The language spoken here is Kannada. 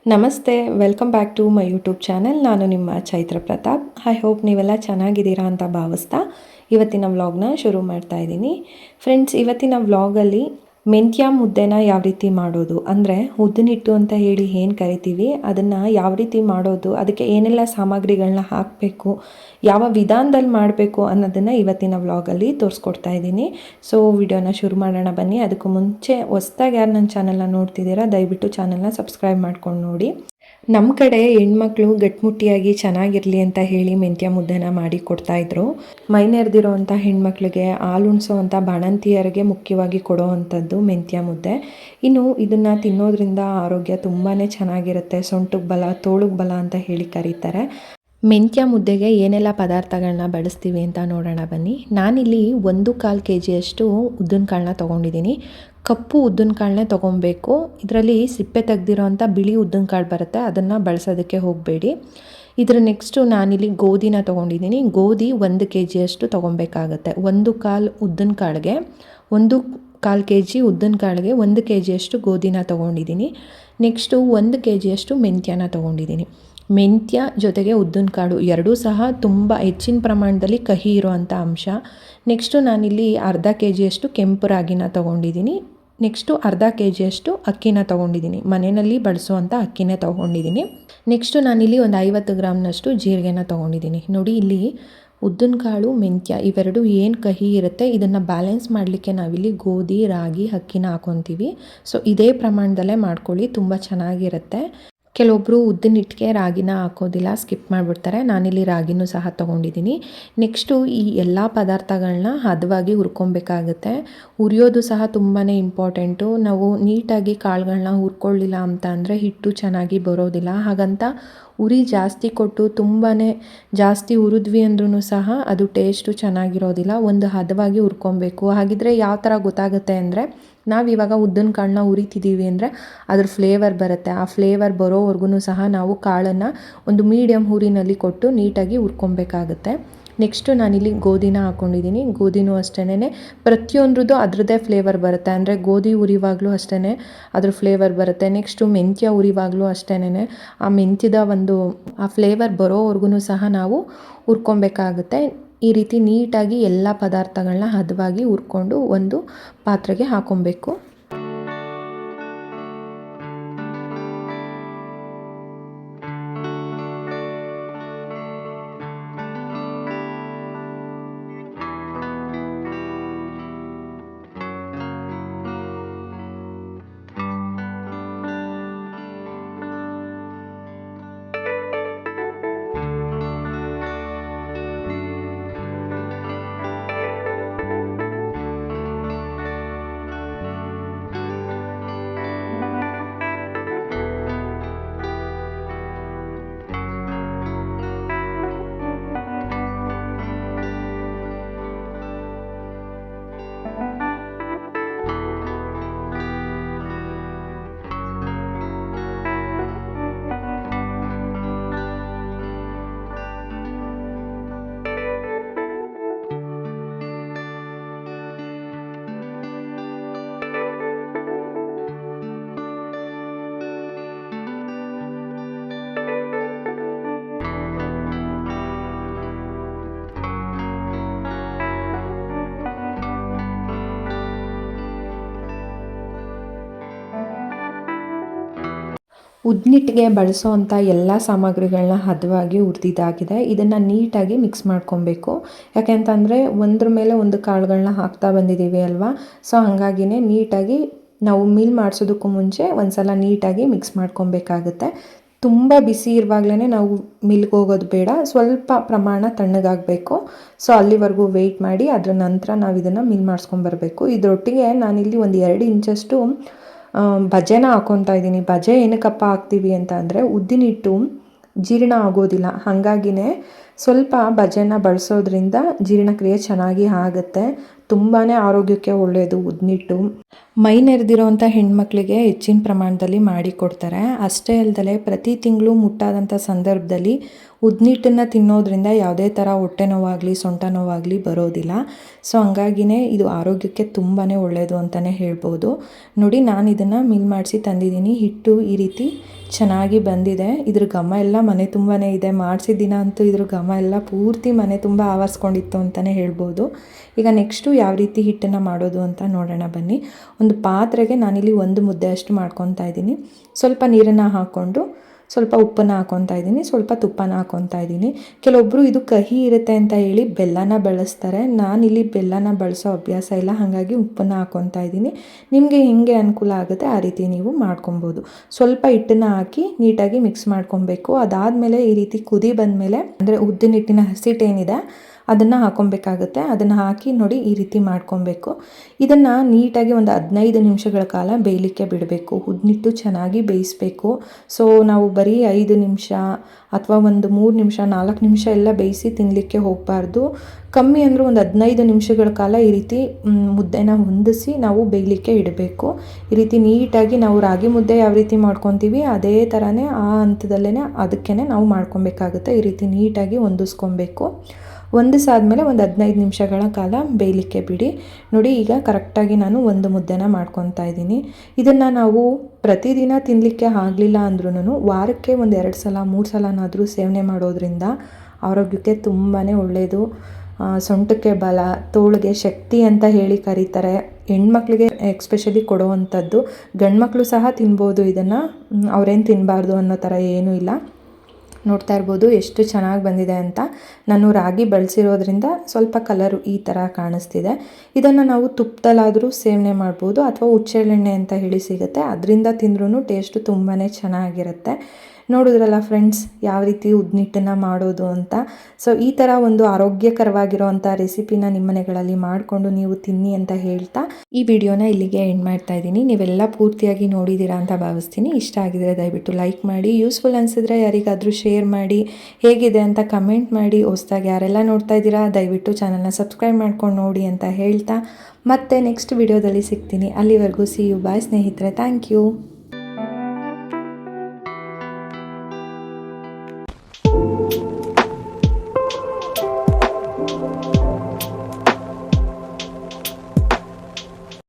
ನಮಸ್ತೆ, welcome back to my YouTube channel. ನಾನು ನಿಮ್ಮ ಚೈತ್ರ ಪ್ರತಾಪ್. ಐ ಹೋಪ್ ನೀವೆಲ್ಲ ಚೆನ್ನಾಗಿದ್ದೀರಾ ಅಂತ ಭಾವಿಸ್ತಾ ಇವತ್ತಿನ ವ್ಲಾಗ್ನ ಶುರು ಮಾಡ್ತಾ ಇದ್ದೀನಿ. ಫ್ರೆಂಡ್ಸ್, ಇವತ್ತಿನ ವ್ಲಾಗಲ್ಲಿ ಮೆಂತ್ಯ ಮುದ್ದೆನ ಯಾವ ರೀತಿ ಮಾಡೋದು, ಅಂದರೆ ಉದ್ದಿನಿಟ್ಟು ಅಂತ ಹೇಳಿ ಏನು ಕರಿತೀವಿ, ಅದನ್ನು ಯಾವ ರೀತಿ ಮಾಡೋದು, ಅದಕ್ಕೆ ಏನೆಲ್ಲ ಸಾಮಗ್ರಿಗಳನ್ನ ಹಾಕಬೇಕು, ಯಾವ ವಿಧಾನದಲ್ಲಿ ಮಾಡಬೇಕು ಅನ್ನೋದನ್ನು ಇವತ್ತಿನ ವ್ಲಾಗಲ್ಲಿ ತೋರಿಸ್ಕೊಡ್ತಾ ಇದ್ದೀನಿ. ಸೊ ವಿಡಿಯೋನ ಶುರು ಮಾಡೋಣ ಬನ್ನಿ. ಅದಕ್ಕೂ ಮುಂಚೆ ಹೊಸ್ದಾಗಿ ಯಾರು ನನ್ನ ಚಾನಲ್ನ ನೋಡ್ತಿದ್ದೀರಾ, ದಯವಿಟ್ಟು ಚಾನಲ್ನ ಸಬ್ಸ್ಕ್ರೈಬ್ ಮಾಡ್ಕೊಂಡು ನೋಡಿ. ನಮ್ಮ ಕಡೆ ಹೆಣ್ಮಕ್ಳು ಗಟ್ಟಿಮುಟ್ಟಿಯಾಗಿ ಚೆನ್ನಾಗಿರಲಿ ಅಂತ ಹೇಳಿ ಮೆಂತ್ಯ ಮುದ್ದೆನ ಮಾಡಿ ಕೊಡ್ತಾಯಿದ್ರು. ಮೈ ನೆರೆದಿರೋ ಅಂಥ ಹೆಣ್ಮಕ್ಳಿಗೆ, ಹಾಲುಣಿಸೋ ಅಂಥ ಬಾಣಂತಿಯರಿಗೆ ಮುಖ್ಯವಾಗಿ ಕೊಡೋ ಅಂಥದ್ದು ಮೆಂತ್ಯ ಮುದ್ದೆ. ಇನ್ನು ಇದನ್ನು ತಿನ್ನೋದ್ರಿಂದ ಆರೋಗ್ಯ ತುಂಬಾ ಚೆನ್ನಾಗಿರುತ್ತೆ. ಸೊಂಟಕ್ಕೆ ಬಲ, ತೋಳುಗೆ ಬಲ ಅಂತ ಹೇಳಿ ಕರೀತಾರೆ. ಮೆಂತ್ಯ ಮುದ್ದೆಗೆ ಏನೆಲ್ಲ ಪದಾರ್ಥಗಳನ್ನ ಬಳಸ್ತೀವಿ ಅಂತ ನೋಡೋಣ ಬನ್ನಿ. ನಾನಿಲ್ಲಿ 1/4 kg ಉದ್ದಿನಕಾಳನ್ನ ತೊಗೊಂಡಿದ್ದೀನಿ. ಕಪ್ಪು ಉದ್ದಿನಕಾಳನ್ನೇ ತೊಗೊಬೇಕು. ಇದರಲ್ಲಿ ಸಿಪ್ಪೆ ತೆಗೆದಿರೋ ಅಂಥ ಬಿಳಿ ಉದ್ದಿನಕಾಳು ಬರುತ್ತೆ, ಅದನ್ನು ಬಳಸೋದಕ್ಕೆ ಹೋಗಬೇಡಿ. ಇದರ ನೆಕ್ಸ್ಟು ನಾನಿಲ್ಲಿ ಗೋಧಿನ ತೊಗೊಂಡಿದ್ದೀನಿ. ಗೋಧಿ 1 kg ತೊಗೊಬೇಕಾಗತ್ತೆ. 1/4 ಉದ್ದಿನಕಾಳಿಗೆ 1/4 kg ಉದ್ದಿನಕಾಳಿಗೆ 1 kg ಗೋಧಿನ ತೊಗೊಂಡಿದ್ದೀನಿ. ನೆಕ್ಸ್ಟು 1 kg ಮೆಂತ್ಯನ ತೊಗೊಂಡಿದ್ದೀನಿ. ಮೆಂತ್ಯ ಜೊತೆಗೆ ಉದ್ದಿನಕಾಳು ಎರಡೂ ಸಹ ತುಂಬ ಹೆಚ್ಚಿನ ಪ್ರಮಾಣದಲ್ಲಿ ಕಹಿ ಇರೋವಂಥ ಅಂಶ. ನೆಕ್ಸ್ಟು ನಾನಿಲ್ಲಿ ಅರ್ಧ kg ಕೆಂಪು ರಾಗಿನ ತೊಗೊಂಡಿದ್ದೀನಿ. ನೆಕ್ಸ್ಟು ಅರ್ಧ kg ಅಕ್ಕಿನ ತೊಗೊಂಡಿದ್ದೀನಿ. ಮನೆಯಲ್ಲಿ ಬಳಸುವಂಥ ಅಕ್ಕಿನೇ ತೊಗೊಂಡಿದ್ದೀನಿ. ನೆಕ್ಸ್ಟು ನಾನಿಲ್ಲಿ ಒಂದು 50 ಗ್ರಾಮ್ನಷ್ಟು ಜೀರಿಗೆನ ತೊಗೊಂಡಿದ್ದೀನಿ. ನೋಡಿ, ಇಲ್ಲಿ ಉದ್ದಿನಕಾಳು, ಮೆಂತ್ಯ ಇವೆರಡು ಏನು ಕಹಿ ಇರುತ್ತೆ, ಇದನ್ನು ಬ್ಯಾಲೆನ್ಸ್ ಮಾಡಲಿಕ್ಕೆ ನಾವಿಲ್ಲಿ ಗೋಧಿ, ರಾಗಿ, ಅಕ್ಕಿನ ಹಾಕೊತೀವಿ. ಸೊ ಇದೇ ಪ್ರಮಾಣದಲ್ಲೇ ಮಾಡ್ಕೊಳ್ಳಿ, ತುಂಬ ಚೆನ್ನಾಗಿರುತ್ತೆ. ಕೆಲವೊಬ್ಬರು ಉದ್ದಿನಿಟ್ಟಿಗೆ ರಾಗಿನ ಹಾಕೋದಿಲ್ಲ, ಸ್ಕಿಪ್ ಮಾಡಿಬಿಡ್ತಾರೆ. ನಾನಿಲ್ಲಿ ರಾಗಿನೂ ಸಹ ತೊಗೊಂಡಿದ್ದೀನಿ. ನೆಕ್ಸ್ಟು ಈ ಎಲ್ಲ ಪದಾರ್ಥಗಳನ್ನ ಹದವಾಗಿ ಹುರ್ಕೊಬೇಕಾಗುತ್ತೆ. ಹುರಿಯೋದು ಸಹ ತುಂಬಾ ಇಂಪಾರ್ಟೆಂಟು. ನಾವು ನೀಟಾಗಿ ಕಾಳುಗಳನ್ನ ಹುರ್ಕೊಳ್ಳಿಲ್ಲ ಅಂತ ಅಂದರೆ ಹಿಟ್ಟು ಚೆನ್ನಾಗಿ ಬರೋದಿಲ್ಲ. ಹಾಗಂತ ಉರಿ ಜಾಸ್ತಿ ಕೊಟ್ಟು ತುಂಬಾ ಜಾಸ್ತಿ ಹುರಿದ್ವಿ ಅಂದ್ರೂ ಸಹ ಅದು ಟೇಸ್ಟು ಚೆನ್ನಾಗಿರೋದಿಲ್ಲ. ಒಂದು ಹದವಾಗಿ ಹುರ್ಕೊಬೇಕು. ಹಾಗಿದ್ರೆ ಯಾವ ಥರ ಗೊತ್ತಾಗುತ್ತೆ ಅಂದರೆ, ನಾವಿವಾಗ ಉದ್ದಿನಕಾಳನ್ನ ಹುರಿತಿದ್ದೀವಿ ಅಂದರೆ ಅದ್ರ ಫ್ಲೇವರ್ ಬರುತ್ತೆ. ಆ ಫ್ಲೇವರ್ ಬರೋವರೆಗೂ ಸಹ ನಾವು ಕಾಳನ್ನು ಒಂದು ಮೀಡಿಯಮ್ ಹುರಿನಲ್ಲಿ ಕೊಟ್ಟು ನೀಟಾಗಿ ಹುರ್ಕೊಬೇಕಾಗುತ್ತೆ. ನೆಕ್ಸ್ಟು ನಾನಿಲ್ಲಿ ಗೋಧಿನ ಹಾಕ್ಕೊಂಡಿದ್ದೀನಿ. ಗೋಧಿನೂ ಅಷ್ಟೇ ಪ್ರತಿಯೊಂದ್ರದ್ದು ಅದರದ್ದೇ ಫ್ಲೇವರ್ ಬರುತ್ತೆ. ಅಂದರೆ ಗೋಧಿ ಹುರಿವಾಗಲೂ ಅಷ್ಟೇ ಅದ್ರ ಫ್ಲೇವರ್ ಬರುತ್ತೆ. ನೆಕ್ಸ್ಟು ಮೆಂತ್ಯ ಹುರಿವಾಗಲೂ ಅಷ್ಟೇ ಆ ಮೆಂತ್ಯದ ಆ ಫ್ಲೇವರ್ ಬರೋವರೆಗೂ ಸಹ ನಾವು ಹುರ್ಕೊಬೇಕಾಗುತ್ತೆ. ಈ ರೀತಿ ನೀಟಾಗಿ ಎಲ್ಲ ಪದಾರ್ಥಗಳನ್ನ ಹದವಾಗಿ ಹುರ್ಕೊಂಡು ಒಂದು ಪಾತ್ರೆಗೆ ಹಾಕೊಬೇಕು. ಉದ್ದಿನಿಟ್ಟಿಗೆ ಬಳಸೋವಂಥ ಎಲ್ಲ ಸಾಮಗ್ರಿಗಳನ್ನ ಹದವಾಗಿ ಹುರಿದಿದ್ದಾಗಿದೆ. ಇದನ್ನು ನೀಟಾಗಿ ಮಿಕ್ಸ್ ಮಾಡ್ಕೊಬೇಕು. ಯಾಕೆಂತಂದರೆ ಒಂದ್ರ ಮೇಲೆ ಒಂದು ಕಾಳುಗಳನ್ನ ಹಾಕ್ತಾ ಬಂದಿದ್ದೀವಿ ಅಲ್ವಾ. ಸೊ ಹಾಗಾಗಿನೇ ನೀಟಾಗಿ ನಾವು ಮಿಲ್ ಮಾಡಿಸೋದಕ್ಕೂ ಮುಂಚೆ ಒಂದು ಸಲ ನೀಟಾಗಿ ಮಿಕ್ಸ್ ಮಾಡ್ಕೊಬೇಕಾಗುತ್ತೆ. ತುಂಬ ಬಿಸಿ ಇರುವಾಗಲೇ ನಾವು ಮಿಲ್ಗೆ ಹೋಗೋದು ಬೇಡ, ಸ್ವಲ್ಪ ಪ್ರಮಾಣ ತಣ್ಣಗಾಗಬೇಕು. ಸೊ ಅಲ್ಲಿವರೆಗೂ ವೆಯ್ಟ್ ಮಾಡಿ ಅದರ ನಂತರ ನಾವು ಇದನ್ನು ಮಿಲ್ ಮಾಡಿಸ್ಕೊಂಬರ್ಬೇಕು. ಇದರೊಟ್ಟಿಗೆ ನಾನಿಲ್ಲಿ ಒಂದು 2 ಇಂಚಷ್ಟು ಬಜೆನ ಹಾಕ್ಕೊತಾ ಇದ್ದೀನಿ. ಬಜೆ ಏನಕ್ಕಪ್ಪ ಹಾಕ್ತೀವಿ ಅಂತ ಅಂದರೆ ಉದ್ದಿನಿಟ್ಟು ಜೀರ್ಣ ಆಗೋದಿಲ್ಲ, ಹಾಗಾಗಿನೇ ಸ್ವಲ್ಪ ಬಜೆನ ಬಳಸೋದ್ರಿಂದ ಜೀರ್ಣಕ್ರಿಯೆ ಚೆನ್ನಾಗಿ ಆಗುತ್ತೆ. ತುಂಬಾ ಆರೋಗ್ಯಕ್ಕೆ ಒಳ್ಳೆಯದು ಉದ್ನಿಟ್ಟು. ಮೈ ನೆರೆದಿರೋವಂಥ ಹೆಣ್ಮಕ್ಳಿಗೆ ಹೆಚ್ಚಿನ ಪ್ರಮಾಣದಲ್ಲಿ ಮಾಡಿಕೊಡ್ತಾರೆ. ಅಷ್ಟೇ ಅಲ್ಲದೆ ಪ್ರತಿ ತಿಂಗಳು ಮುಟ್ಟಾದಂಥ ಸಂದರ್ಭದಲ್ಲಿ ಉದ್ನಿಟ್ಟನ್ನು ತಿನ್ನೋದ್ರಿಂದ ಯಾವುದೇ ಥರ ಹೊಟ್ಟೆ ನೋವಾಗಲಿ ಸೊಂಟ ನೋವಾಗಲಿ ಬರೋದಿಲ್ಲ. ಸೊ ಹಂಗಾಗಿನೇ ಇದು ಆರೋಗ್ಯಕ್ಕೆ ತುಂಬಾ ಒಳ್ಳೆಯದು ಅಂತಲೇ ಹೇಳ್ಬೋದು. ನೋಡಿ, ನಾನು ಇದನ್ನು ಮಿಲ್ ಮಾಡಿಸಿ ತಂದಿದ್ದೀನಿ. ಹಿಟ್ಟು ಈ ರೀತಿ ಚೆನ್ನಾಗಿ ಬಂದಿದೆ. ಇದ್ರ ಘಮ ಎಲ್ಲ ಮನೆ ತುಂಬಾ ಇದೆ. ಮಾಡಿಸಿದ ದಿನ ಅಂತೂ ಇದ್ರ ಘಮ ಎಲ್ಲ ಪೂರ್ತಿ ಮನೆ ತುಂಬ ಆವರಿಸ್ಕೊಂಡಿತ್ತು ಅಂತಲೇ ಹೇಳ್ಬೋದು. ಈಗ ನೆಕ್ಸ್ಟು ಯಾವ ರೀತಿ ಹಿಟ್ಟನ್ನು ಮಾಡೋದು ಅಂತ ನೋಡೋಣ ಬನ್ನಿ. ಒಂದು ಪಾತ್ರೆಗೆ ನಾನಿಲ್ಲಿ 1 ಮುದ್ದೆ ಅಷ್ಟು ಮಾಡ್ಕೊತಾ ಇದ್ದೀನಿ. ಸ್ವಲ್ಪ ನೀರನ್ನು ಹಾಕ್ಕೊಂಡು ಸ್ವಲ್ಪ ಉಪ್ಪನ್ನು ಹಾಕ್ಕೊತಾ ಇದ್ದೀನಿ, ಸ್ವಲ್ಪ ತುಪ್ಪನ ಹಾಕ್ಕೊತಾ ಇದ್ದೀನಿ. ಕೆಲವೊಬ್ಬರು ಇದು ಕಹಿ ಇರುತ್ತೆ ಅಂತ ಹೇಳಿ ಬೆಲ್ಲನ ಬಳಸ್ತಾರೆ. ನಾನಿಲ್ಲಿ ಬೆಲ್ಲನ ಬಳಸೋ ಅಭ್ಯಾಸ ಇಲ್ಲ, ಹಾಗಾಗಿ ಉಪ್ಪನ್ನು ಹಾಕ್ಕೊತಾ ಇದ್ದೀನಿ. ನಿಮಗೆ ಹೆಂಗೆ ಅನುಕೂಲ ಆಗುತ್ತೆ ಆ ರೀತಿ ನೀವು ಮಾಡ್ಕೊಬೋದು. ಸ್ವಲ್ಪ ಹಿಟ್ಟನ್ನು ಹಾಕಿ ನೀಟಾಗಿ ಮಿಕ್ಸ್ ಮಾಡ್ಕೊಬೇಕು. ಅದಾದಮೇಲೆ ಈ ರೀತಿ ಕುದಿ ಬಂದಮೇಲೆ ಅಂದರೆ ಉದ್ದಿನ ಹಿಟ್ಟಿನ ಹಸಿಟ್ಟೇನಿದೆ ಅದನ್ನು ಹಾಕ್ಕೊಬೇಕಾಗುತ್ತೆ. ಅದನ್ನು ಹಾಕಿ ನೋಡಿ ಈ ರೀತಿ ಮಾಡ್ಕೊಬೇಕು. ಇದನ್ನು ನೀಟಾಗಿ ಒಂದು 15 ನಿಮಿಷಗಳ ಕಾಲ ಬೇಯಲಿಕ್ಕೆ ಬಿಡಬೇಕು. ಉದ್ನಿಟ್ಟು ಚೆನ್ನಾಗಿ ಬೇಯಿಸಬೇಕು. ಸೊ ನಾವು ಬರೀ 5 ನಿಮಿಷ ಅಥವಾ ಒಂದು 3 ನಿಮಿಷ 4 ನಿಮಿಷ ಎಲ್ಲ ಬೇಯಿಸಿ ತಿನ್ನಲಿಕ್ಕೆ ಹೋಗಬಾರ್ದು. ಕಮ್ಮಿ ಅಂದರೂ ಒಂದು 15 ನಿಮಿಷಗಳ ಕಾಲ ಈ ರೀತಿ ಮುದ್ದೆನ ಹೊಂದಿಸಿ ನಾವು ಬೇಯಲಿಕ್ಕೆ ಇಡಬೇಕು. ಈ ರೀತಿ ನೀಟಾಗಿ ನಾವು ರಾಗಿ ಮುದ್ದೆ ಯಾವ ರೀತಿ ಮಾಡ್ಕೊತೀವಿ ಅದೇ ಥರನೇ ಆ ಹಂತದಲ್ಲೇ ಅದಕ್ಕೇ ನಾವು ಮಾಡ್ಕೊಬೇಕಾಗುತ್ತೆ. ಈ ರೀತಿ ನೀಟಾಗಿ ಹೊಂದಿಸ್ಕೊಬೇಕು. ಹೊಂದಿಸಾದ್ಮೇಲೆ ಒಂದು 15 ನಿಮಿಷಗಳ ಕಾಲ ಬೇಯಲಿಕ್ಕೆ ಬಿಡಿ. ನೋಡಿ, ಈಗ ಕರೆಕ್ಟಾಗಿ ನಾನು ಒಂದು ಮುದ್ದೆನ ಮಾಡ್ಕೊತಾ ಇದ್ದೀನಿ. ಇದನ್ನು ನಾವು ಪ್ರತಿದಿನ ತಿನ್ನಲಿಕ್ಕೆ ಆಗಲಿಲ್ಲ ಅಂದ್ರೂ ವಾರಕ್ಕೆ ಒಂದು 2 ಸಲ 3 ಸಲನಾದರೂ ಸೇವನೆ ಮಾಡೋದ್ರಿಂದ ಆರೋಗ್ಯಕ್ಕೆ ತುಂಬಾ ಒಳ್ಳೆಯದು. ಸೊಂಟಕ್ಕೆ ಬಲ, ತೋಳಿಗೆ ಶಕ್ತಿ ಅಂತ ಹೇಳಿ ಕರೀತಾರೆ. ಹೆಣ್ಮಕ್ಳಿಗೆ ಎಕ್ಸ್ಪೆಷಲಿ ಕೊಡುವಂಥದ್ದು. ಗಂಡ್ಮಕ್ಳು ಸಹ ತಿನ್ಬೋದು ಇದನ್ನು, ಅವರೇನು ತಿನ್ನಬಾರ್ದು ಅನ್ನೋ ಥರ ಏನೂ ಇಲ್ಲ. ನೋಡ್ತಾ ಇರ್ಬೋದು ಎಷ್ಟು ಚೆನ್ನಾಗಿ ಬಂದಿದೆ ಅಂತ. ನಾನು ರಾಗಿ ಬಳಸಿರೋದ್ರಿಂದ ಸ್ವಲ್ಪ ಕಲರು ಈ ಥರ ಕಾಣಿಸ್ತಿದೆ. ಇದನ್ನು ನಾವು ತುಪ್ಪದಲ್ಲಾದರೂ ಸೇವನೆ ಮಾಡ್ಬೋದು ಅಥವಾ ಹುಚ್ಚೆಳ್ಳೆಣ್ಣೆ ಅಂತ ಹೇಳಿ ಸಿಗುತ್ತೆ, ಅದರಿಂದ ತಿಂದ್ರೂ ಟೇಸ್ಟು ತುಂಬಾ ಚೆನ್ನಾಗಿರುತ್ತೆ. ನೋಡಿದ್ರಲ್ಲ ಫ್ರೆಂಡ್ಸ್, ಯಾವ ರೀತಿ ಉದ್ನಿಟ್ಟನ್ನು ಮಾಡೋದು ಅಂತ. ಸೊ ಈ ಥರ ಒಂದು ಆರೋಗ್ಯಕರವಾಗಿರೋವಂಥ ರೆಸಿಪಿನ ನಿಮ್ಮ ಮನೆಗಳಲ್ಲಿ ಮಾಡಿಕೊಂಡು ನೀವು ತಿನ್ನಿ ಅಂತ ಹೇಳ್ತಾ ಈ ವಿಡಿಯೋನ ಇಲ್ಲಿಗೆ ಎಂಡ್ ಮಾಡ್ತಾ ಇದ್ದೀನಿ. ನೀವೆಲ್ಲ ಪೂರ್ತಿಯಾಗಿ ನೋಡಿದ್ದೀರಾ ಅಂತ ಭಾವಿಸ್ತೀನಿ. ಇಷ್ಟ ಆಗಿದರೆ ದಯವಿಟ್ಟು ಲೈಕ್ ಮಾಡಿ, ಯೂಸ್ಫುಲ್ ಅನಿಸಿದ್ರೆ ಯಾರಿಗಾದರೂ ಶೇರ್ ಮಾಡಿ, ಹೇಗಿದೆ ಅಂತ ಕಮೆಂಟ್ ಮಾಡಿ. ಹೊಸದಾಗಿ ಯಾರೆಲ್ಲ ನೋಡ್ತಾ ಇದ್ದೀರಾ ದಯವಿಟ್ಟು ಚಾನಲ್ನ ಸಬ್ಸ್ಕ್ರೈಬ್ ಮಾಡ್ಕೊಂಡು ನೋಡಿ ಅಂತ ಹೇಳ್ತಾ ಮತ್ತೆ ನೆಕ್ಸ್ಟ್ ವಿಡಿಯೋದಲ್ಲಿ ಸಿಗ್ತೀನಿ. ಅಲ್ಲಿವರೆಗೂ ಸಿ ಯು, ಬಾಯ್ ಸ್ನೇಹಿತರೆ. Thank you.